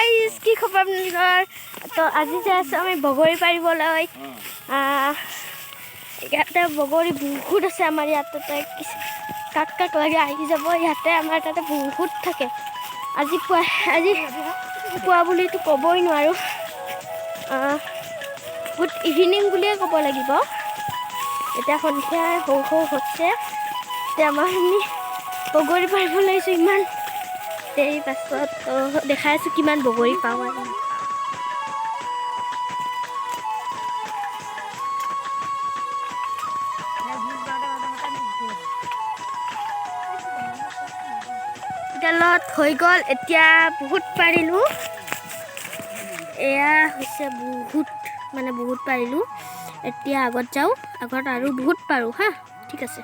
Guys কি খবৰ আপোনালোকৰ তো আজি যাই আছোঁ আমি বগৰী পাৰিবলৈ ইয়াতে বগৰী বহুত আছে আমাৰ ইয়াতে কাক কাক লাগে আহি যাব ইয়াতে আমাৰ তাতে বহুত থাকে আজি পুৱা বুলিতো ক'বই নোৱাৰোঁ গুড ইভিনিং বুলিয়ে ক'ব লাগিব এতিয়া সন্ধিয়া সৌ হৈছে এতিয়া আমি বগৰী পাৰিব লাগিছোঁ ইমান দেৰি পাছত দেখাই আছোঁ কিমান বগৰী পাওঁ আৰু তেলত হৈ গ'ল এতিয়া বহুত পাৰিলোঁ এয়া হৈছে বহুত পাৰিলোঁ এতিয়া আগত যাওঁ আগত আৰু বহুত পাৰোঁ হা ঠিক আছে।